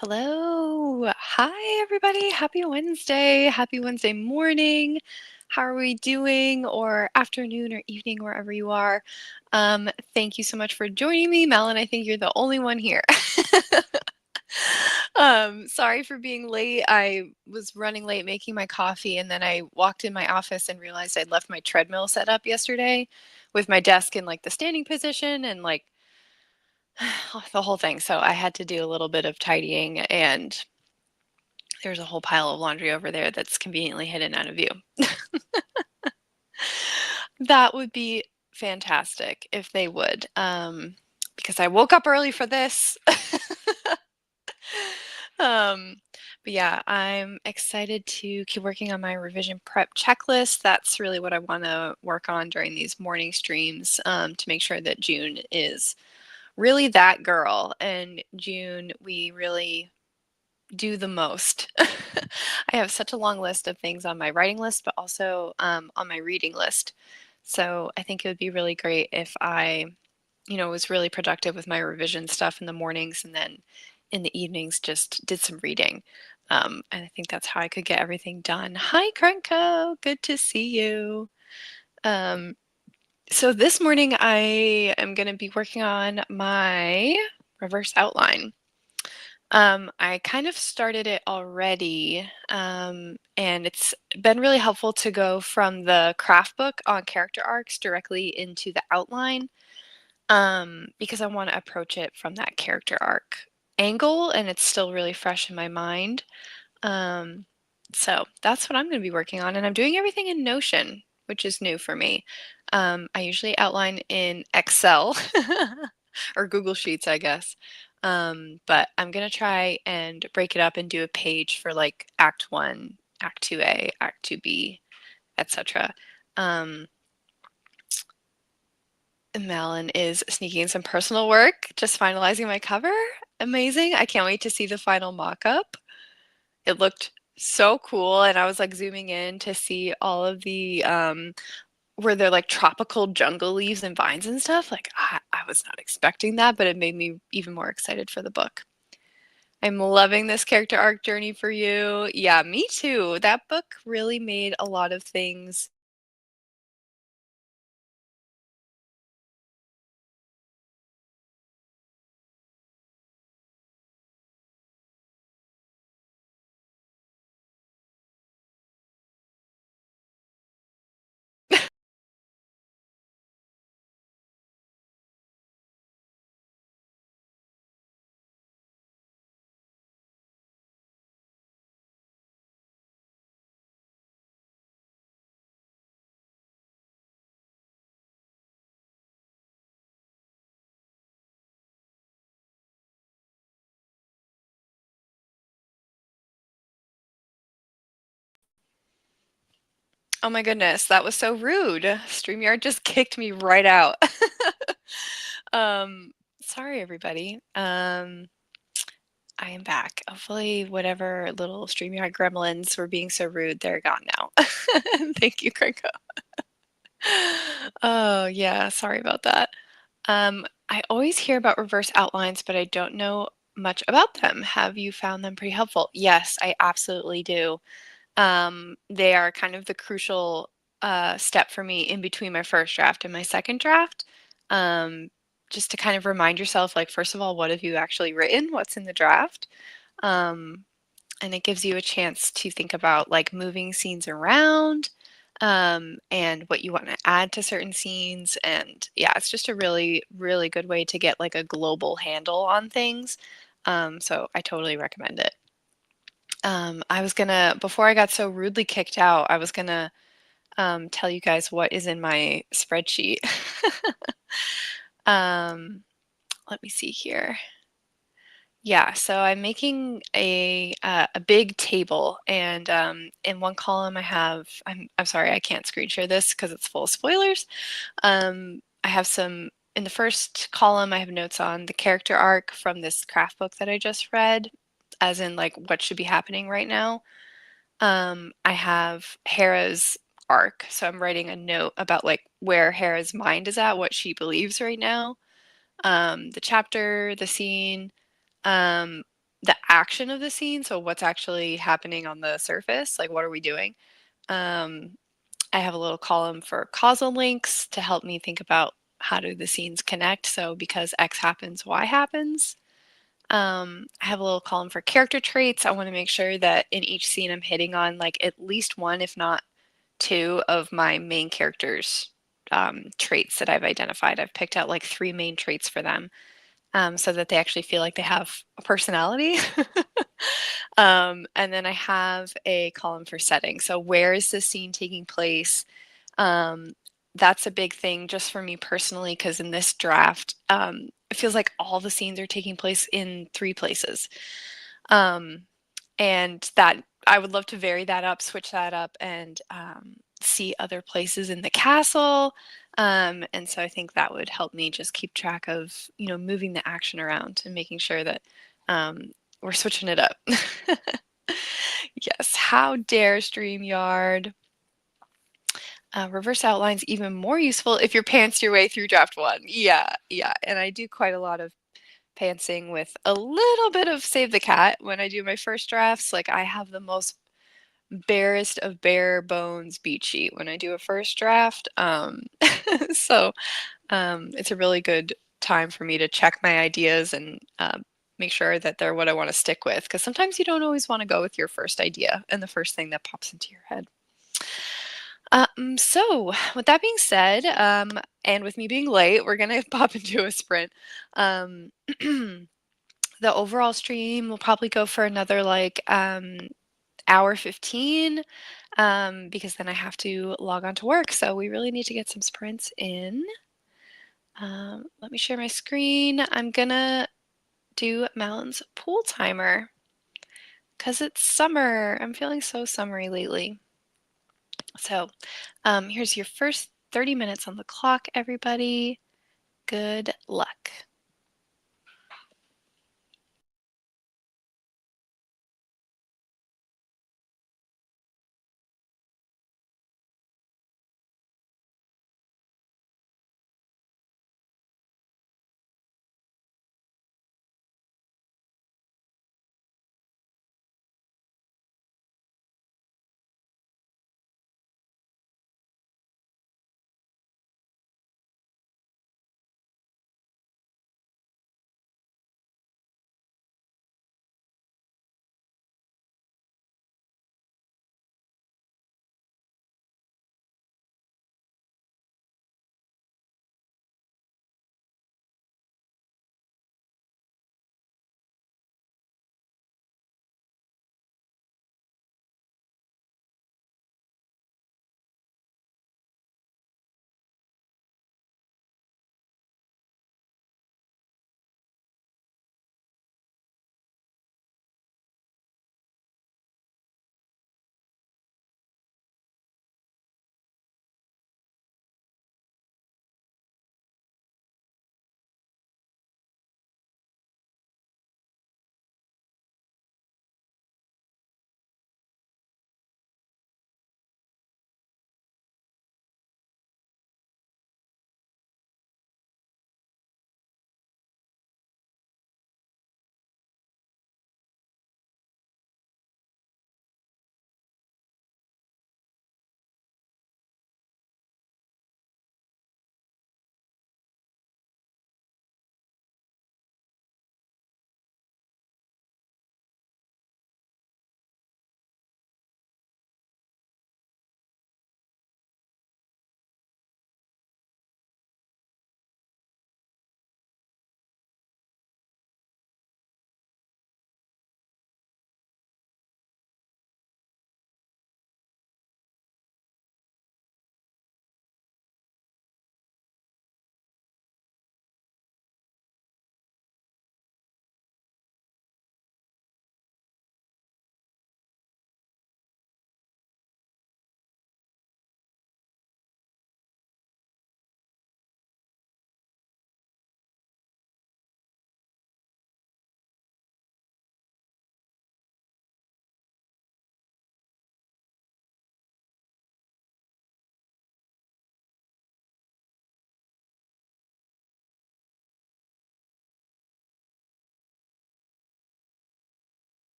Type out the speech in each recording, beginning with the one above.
Hello. Hi, everybody. Happy Wednesday. Happy Wednesday morning. How are we doing? Or afternoon or evening, wherever you are. Thank you so much for joining me. Melon, I think you're the only one here. Sorry for being late. I was running late making my coffee, and then I walked in my office and realized I'd left my treadmill set up yesterday with my desk in like the standing position and like the whole thing. So I had to do a little bit of tidying, and there's a whole pile of laundry over there that's conveniently hidden out of view. That would be fantastic if they would, because I woke up early for this. Um, but yeah, I'm excited to keep working on my revision prep checklist. That's really what I want to work on during these morning streams, to make sure that June is really that girl. And June, we really do the most. I have such a long list of things on my writing list, but also on my reading list. So I think it would be really great if I, was really productive with my revision stuff in the mornings and then in the evenings just did some reading. And I think that's how I could get everything done. Hi, Krenko. Good to see you. Um, so this morning I am going to be working on my reverse outline. I kind of started it already, and it's been really helpful to go from the craft book on character arcs directly into the outline, because I want to approach it from that character arc angle, and it's still really fresh in my mind. Um, so that's what I'm going to be working on, and I'm doing everything in Notion, which is new for me. I usually outline in Excel or Google Sheets, I guess. But I'm gonna try and break it up and do a page for like Act 1, Act 2A, Act 2B, etc. Um, Malin is sneaking in some personal work, just finalizing my cover. Amazing. I can't wait to see the final mock-up. It looked so cool, and I was like zooming in to see all of the where they're like tropical jungle leaves and vines and stuff. Like I was not expecting that, but it made me even more excited for the book. I'm loving this character arc journey for you. Yeah, me too. That book really made a lot of things. Oh my goodness, that was so rude. StreamYard just kicked me right out. Um, sorry everybody. I am back. Hopefully whatever little StreamYard gremlins were being so rude, they're gone now. Thank you, Krenko. Oh yeah, sorry about that. I always hear about reverse outlines, but I don't know much about them. Have you found them pretty helpful? Yes, I absolutely do. They are kind of the crucial step for me in between my first draft and my second draft. Um, just to kind of remind yourself, like, first of all, what have you actually written? What's in the draft? Um, and it gives you a chance to think about like moving scenes around, and what you want to add to certain scenes. And yeah, it's just a really, really good way to get like a global handle on things. So I totally recommend it. I was gonna, before I got so rudely kicked out, I was gonna tell you guys what is in my spreadsheet. um, Let me see here. Yeah, so I'm making a big table, and in one column I have, I'm sorry, I can't screen share this because it's full of spoilers. I have some in the first column. I have notes on the character arc from this craft book that I just read, as in like what should be happening right now. I have Hera's arc, so I'm writing a note about like where Hera's mind is at, what she believes right now, the chapter, the scene, um, the action of the scene, so what's actually happening on the surface, like what are we doing? Um, I have a little column for causal links to help me think about how do the scenes connect. So because X happens, Y happens. I have a little column for character traits. I want to make sure that in each scene I'm hitting on like at least one, if not two, of my main characters' traits that I've identified. I've picked out like 3 main traits for them so that they actually feel like they have a personality. And then I have a column for setting. So where is the scene taking place? Um, that's a big thing just for me personally, because in this draft, it feels like all the scenes are taking place in 3 places. Um, and that I would love to vary that up, switch that up, and see other places in the castle. And so I think that would help me just keep track of, moving the action around and making sure that we're switching it up. Yes, how dare StreamYard. Reverse outline's even more useful if you're pants your way through draft 1. Yeah, yeah, and I do quite a lot of pantsing with a little bit of Save the Cat when I do my first drafts. Like, I have the most barest of bare bones beat sheet when I do a first draft. So it's a really good time for me to check my ideas and make sure that they're what I want to stick with. Because sometimes you don't always want to go with your first idea and the first thing that pops into your head. So with that being said, and with me being late, we're gonna pop into a sprint. Um, the overall stream will probably go for another like hour 15 because then I have to log on to work. So we really need to get some sprints in. Let me share my screen. I'm gonna do Mountain's pool timer because it's summer. I'm feeling so summery lately. So here's your first 30 minutes on the clock, everybody. Good luck.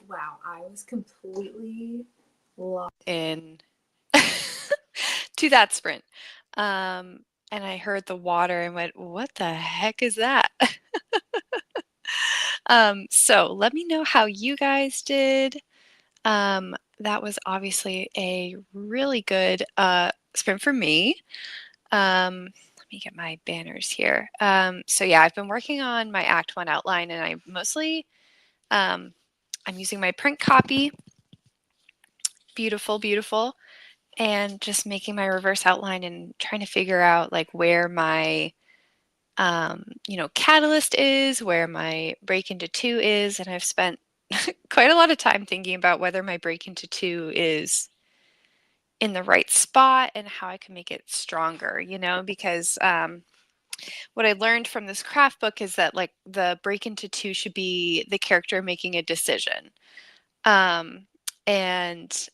Wow, I was completely lost in to that sprint. And I heard the water and went, what the heck is that? So let me know how you guys did. That was obviously a really good sprint for me. Let me get my banners here. So yeah, I've been working on my Act 1 outline, and I mostly, I'm using my print copy. Beautiful, beautiful. And just making my reverse outline and trying to figure out like where my, catalyst is, where my break into 2 is. And I've spent quite a lot of time thinking about whether my break into 2 is in the right spot and how I can make it stronger, because what I learned from this craft book is that like the break into 2 should be the character making a decision. And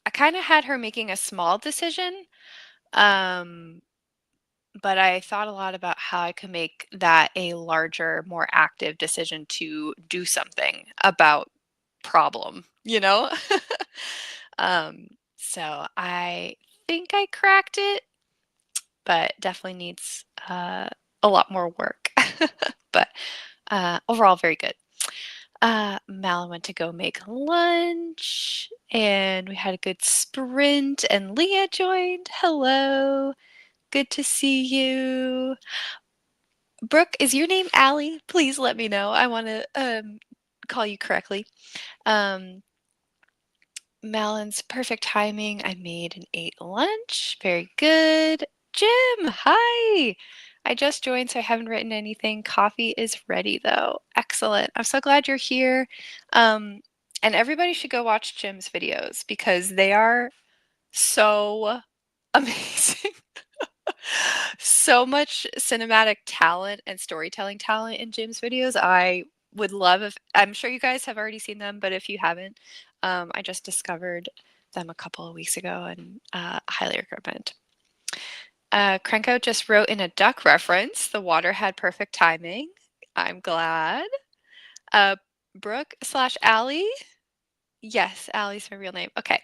I kind of had her making a small decision, um, but I thought a lot about how I could make that a larger, more active decision to do something about problem. um, so I think I cracked it, but definitely needs a lot more work. But overall, very good. Malin went to go make lunch, and we had a good sprint, and Leah joined. Hello. Good to see you. Brooke, is your name Allie? Please let me know. I want to call you correctly. Um, Malin's perfect timing. I made and ate lunch. Very good. Jim, hi. I just joined, so I haven't written anything. Coffee is ready, though. Excellent. I'm so glad you're here. And everybody should go watch Jim's videos because they are so amazing. So much cinematic talent and storytelling talent in Jim's videos. I would love if I'm sure you guys have already seen them, but if you haven't, I just discovered them a couple of weeks ago and highly recommend. Krenko just wrote in a duck reference. The water had perfect timing. I'm glad. Brooke slash Allie. Yes, Allie's my real name. Okay.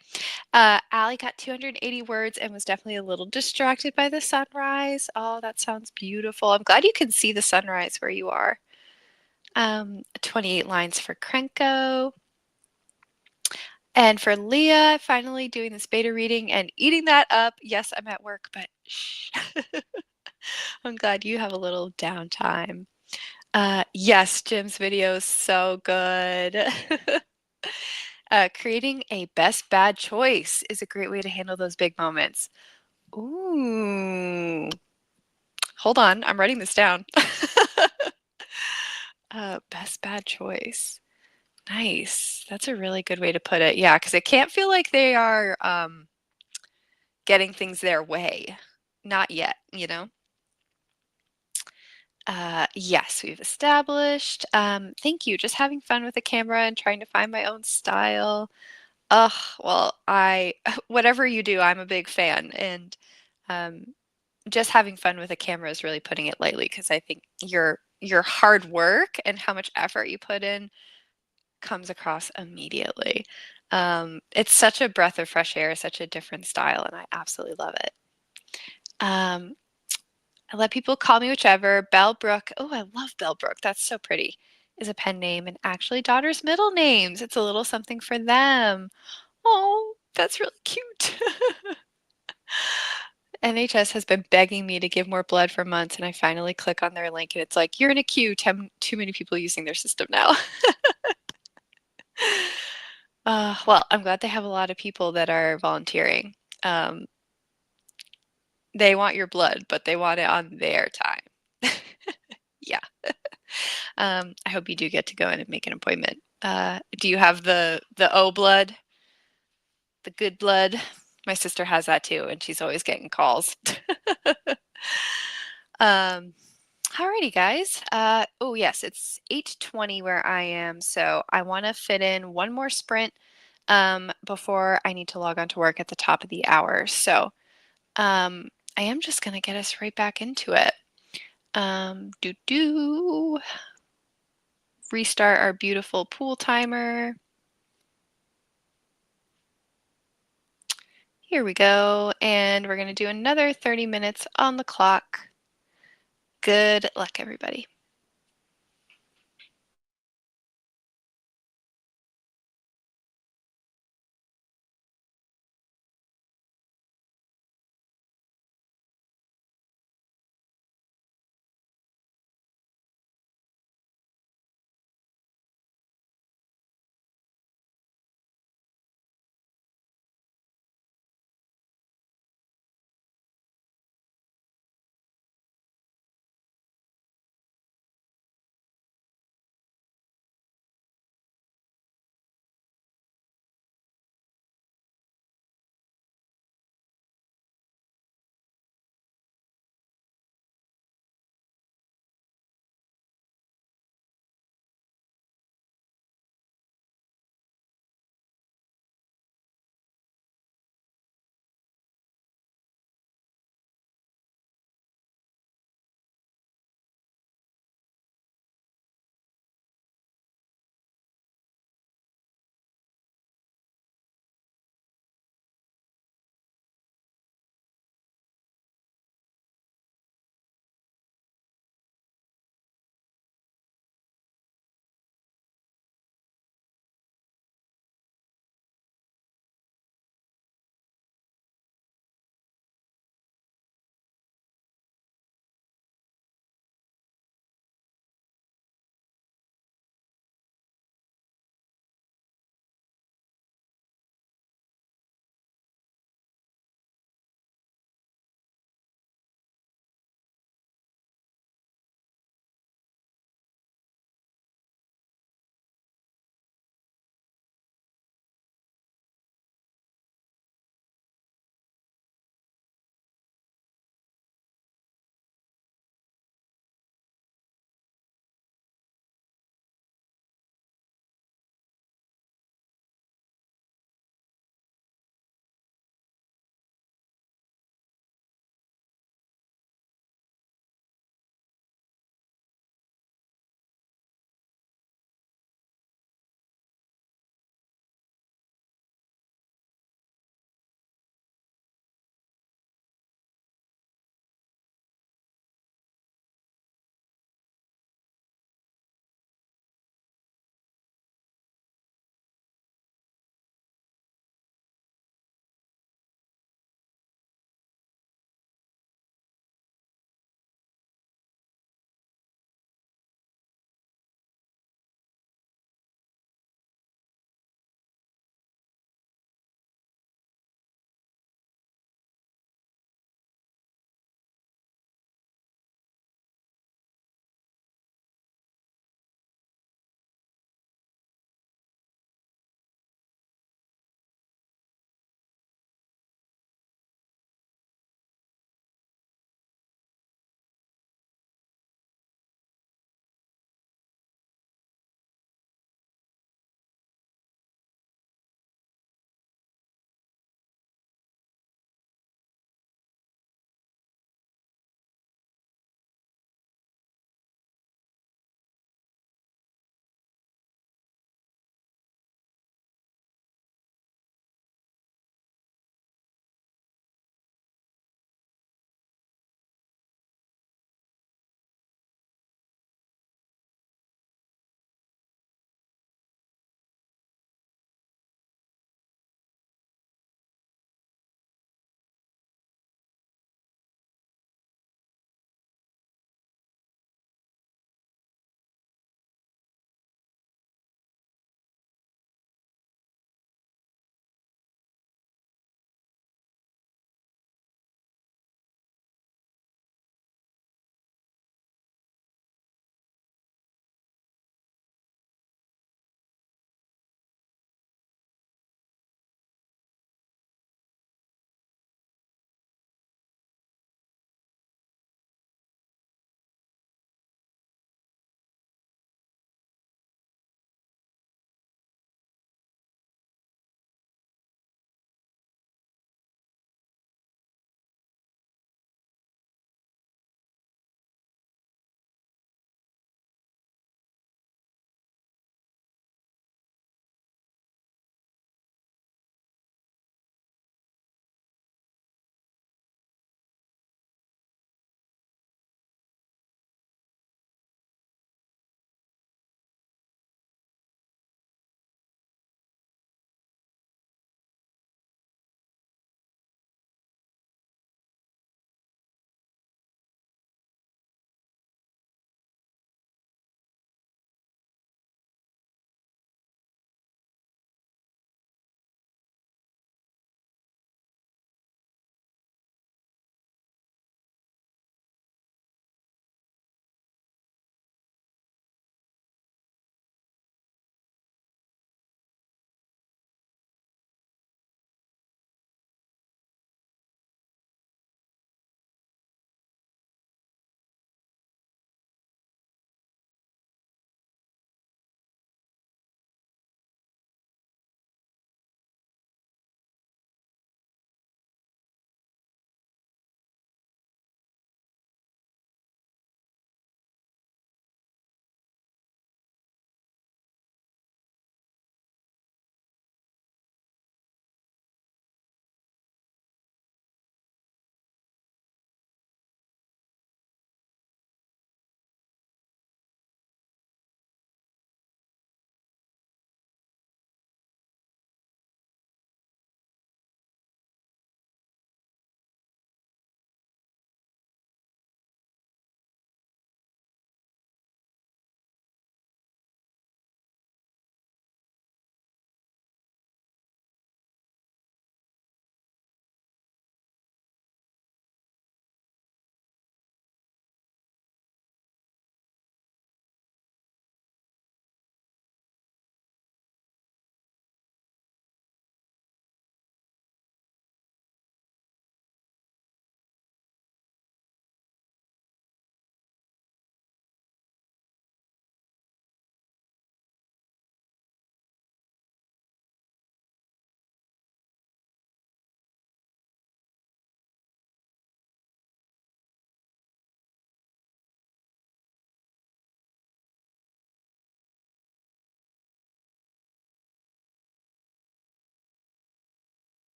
Allie got 280 words and was definitely a little distracted by the sunrise. Oh, that sounds beautiful. I'm glad you can see the sunrise where you are. 28 lines for Krenko. And for Leah, finally doing this beta reading and eating that up. Yes, I'm at work, but shh. I'm glad you have a little downtime. Yes, Jim's video is so good. Creating a best bad choice is a great way to handle those big moments. Ooh. Hold on, I'm writing this down. Best bad choice. Nice. That's a really good way to put it. Yeah, because it can't feel like they are getting things their way. Not yet. Yes, we've established. Thank you. Just having fun with the camera and trying to find my own style. Well, whatever you do, I'm a big fan, and just having fun with a camera is really putting it lightly because I think your hard work and how much effort you put in comes across immediately. It's such a breath of fresh air, such a different style, and I absolutely love it. I let people call me whichever. Bellbrook. Oh, I love Bellbrook. That's so pretty. Is a pen name and actually daughters' middle names. It's a little something for them. Oh, that's really cute. NHS has been begging me to give more blood for months, and I finally click on their link, and it's like, you're in a queue. Too many people using their system now. Well, I'm glad they have a lot of people that are volunteering. They want your blood, but they want it on their time. Yeah. I hope you do get to go in and make an appointment. Do you have the O blood, the good blood? My sister has that too, and she's always getting calls. Alrighty, guys. Oh yes, it's 8:20 where I am, so I want to fit in one more sprint before I need to log on to work at the top of the hour. So I am just gonna get us right back into it. Do do. restart our beautiful pool timer. Here we go, and we're going to do another 30 minutes on the clock. Good luck, everybody.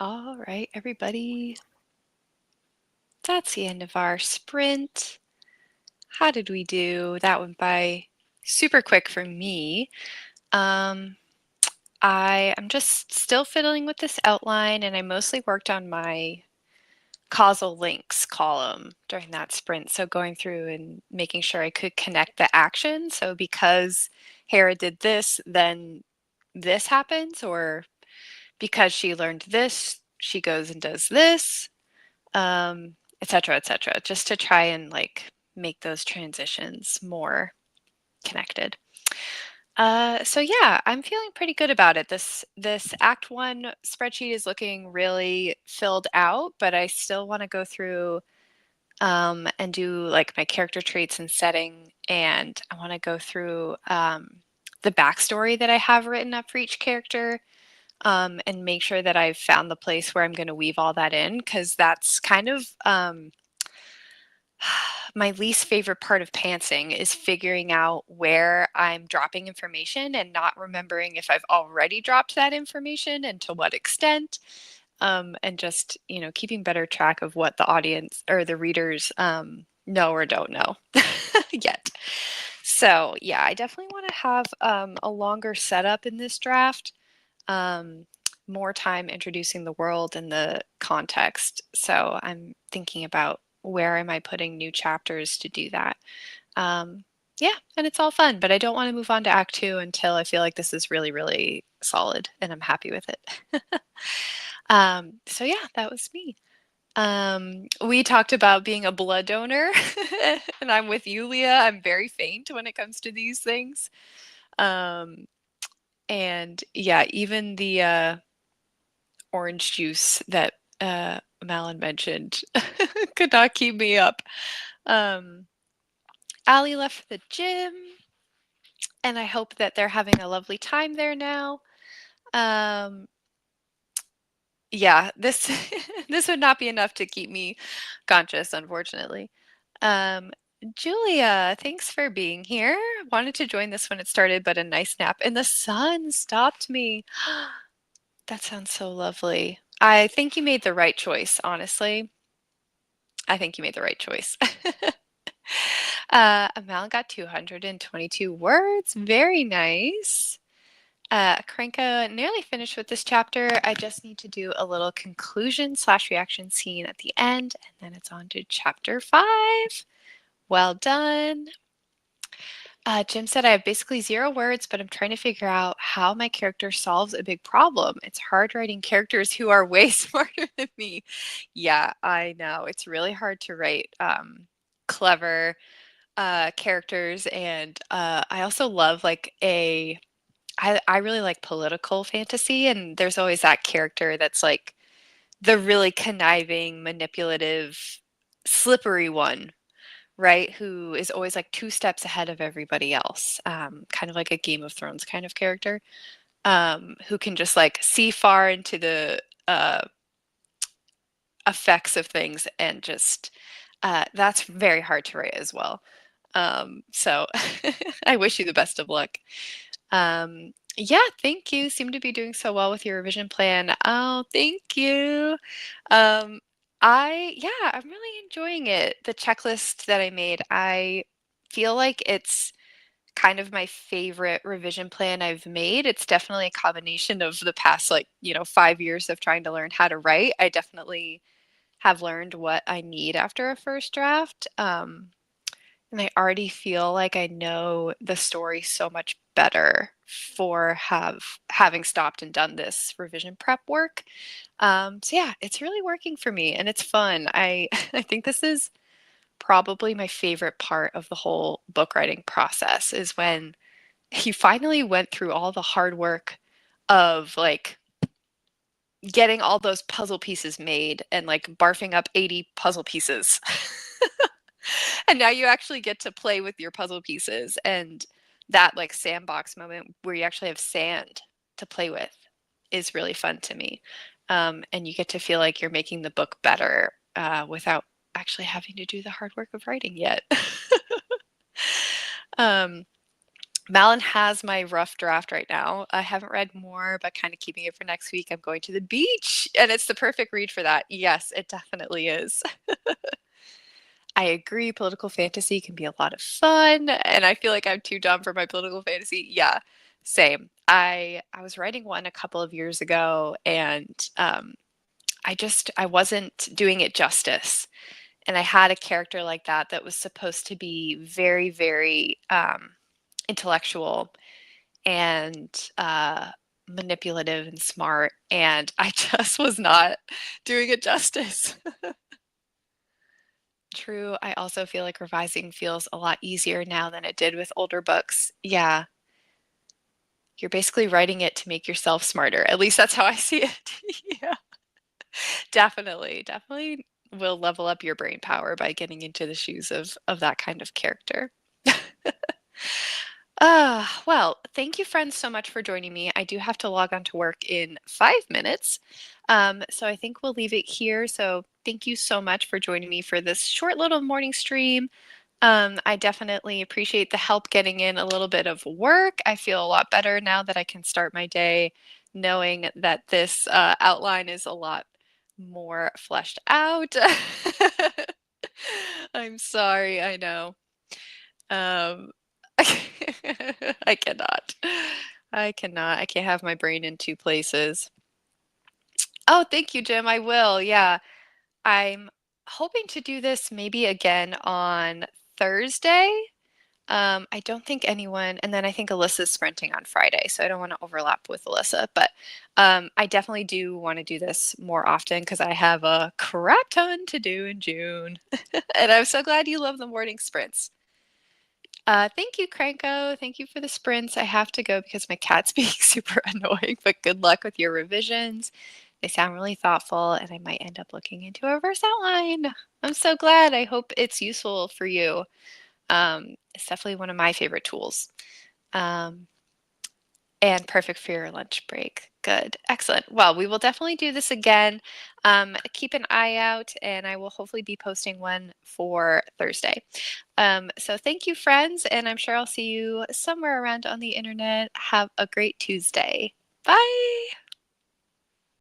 All right, everybody. That's the end of our sprint. How did we do? That went by super quick for me. I'm just still fiddling with this outline, and I mostly worked on my causal links column during that sprint. So going through and making sure I could connect the action. So because Hera did this, then this happens, or because she learned this, she goes and does this, et cetera, just to try and like make those transitions more connected. So yeah, I'm feeling pretty good about it. This Act 1 spreadsheet is looking really filled out, but I still want to go through and do like my character traits and setting, and I want to go through the backstory that I have written up for each character, and make sure that I've found the place where I'm going to weave all that in, because that's kind of my least favorite part of pantsing is figuring out where I'm dropping information and not remembering if I've already dropped that information and to what extent, and just, keeping better track of what the audience or the readers know or don't know yet. So yeah, I definitely want to have a longer setup in this draft, um, more time introducing the world and the context. So I'm thinking about where am I putting new chapters to do that. Yeah, and it's all fun, but I don't want to move on to Act 2 until I feel like this is really, really solid and I'm happy with it. So yeah, that was me. We talked about being a blood donor, and I'm with you, Leah. I'm very faint when it comes to these things. Um, and yeah, even the orange juice that Malin mentioned could not keep me up. Um, Allie left for the gym, and I hope that they're having a lovely time there now. Um, yeah, this this would not be enough to keep me conscious, unfortunately. Um, Julia, thanks for being here. Wanted to join this when it started, but a nice nap in the sun stopped me. That sounds so lovely. I think you made the right choice, honestly. I think you made the right choice. Amal got 222 words. Very nice. Kranka nearly finished with this chapter. I just need to do a little conclusion slash reaction scene at the end, and then it's on to chapter 5. Well done. Jim said I have basically 0 words, but I'm trying to figure out how my character solves a big problem. It's hard writing characters who are way smarter than me. Yeah, I know. It's really hard to write clever characters, and I also love I really like political fantasy, and there's always that character that's like the really conniving, manipulative, slippery one, right? Who is always like 2 steps ahead of everybody else, kind of like a Game of Thrones kind of character, who can just like see far into the effects of things, and just that's very hard to write as well. So I wish you the best of luck. Yeah, thank you. Seem to be doing so well with your revision plan. Oh, thank you. Um, yeah, I'm really enjoying it. The checklist that I made, I feel like it's kind of my favorite revision plan I've made. It's definitely a combination of the past, like, 5 years of trying to learn how to write. I definitely have learned what I need after a first draft. And I already feel like I know the story so much better for having stopped and done this revision prep work. So yeah, it's really working for me, and it's fun. I I think this is probably my favorite part of the whole book writing process, is when you finally went through all the hard work of like getting all those puzzle pieces made and like barfing up 80 puzzle pieces. And now you actually get to play with your puzzle pieces, and that like sandbox moment where you actually have sand to play with is really fun to me. And you get to feel like you're making the book better without actually having to do the hard work of writing yet. um, Malin has my rough draft right now. I haven't read more, but kind of keeping it for next week. I'm going to the beach, and it's the perfect read for that. Yes, it definitely is. I agree, political fantasy can be a lot of fun, and I feel like I'm too dumb for my political fantasy. Yeah, same. I was writing one a couple of years ago, and I wasn't doing it justice. And I had a character like that that was supposed to be very, very intellectual and manipulative and smart, and I just was not doing it justice. True. I also feel like revising feels a lot easier now than it did with older books. Yeah, you're basically writing it to make yourself smarter. At least that's how I see it. Yeah, definitely. Definitely will level up your brain power by getting into the shoes of that kind of character. Well, thank you, friends, so much for joining me. I do have to log on to work in 5 minutes. So I think we'll leave it here. So thank you so much for joining me for this short little morning stream. I definitely appreciate the help getting in a little bit of work. I feel a lot better now that I can start my day knowing that this outline is a lot more fleshed out. I'm sorry, I know. Um, I cannot. I cannot. I can't have my brain in two places. Oh, thank you, Jim. I will. Yeah. I'm hoping to do this maybe again on Thursday. I don't think anyone, and then I think Alyssa's sprinting on Friday, so I don't want to overlap with Alyssa, but I definitely do want to do this more often because I have a crap ton to do in June. And I'm so glad you love the morning sprints. Thank you, Cranko. Thank you for the sprints. I have to go because my cat's being super annoying, but good luck with your revisions. They sound really thoughtful, and I might end up looking into a reverse outline. I'm so glad. I hope it's useful for you. It's definitely one of my favorite tools. Um, and perfect for your lunch break. Good. Excellent. Well, we will definitely do this again. Keep an eye out, and I will hopefully be posting one for Thursday. So thank you, friends, and I'm sure I'll see you somewhere around on the internet. Have a great Tuesday. Bye.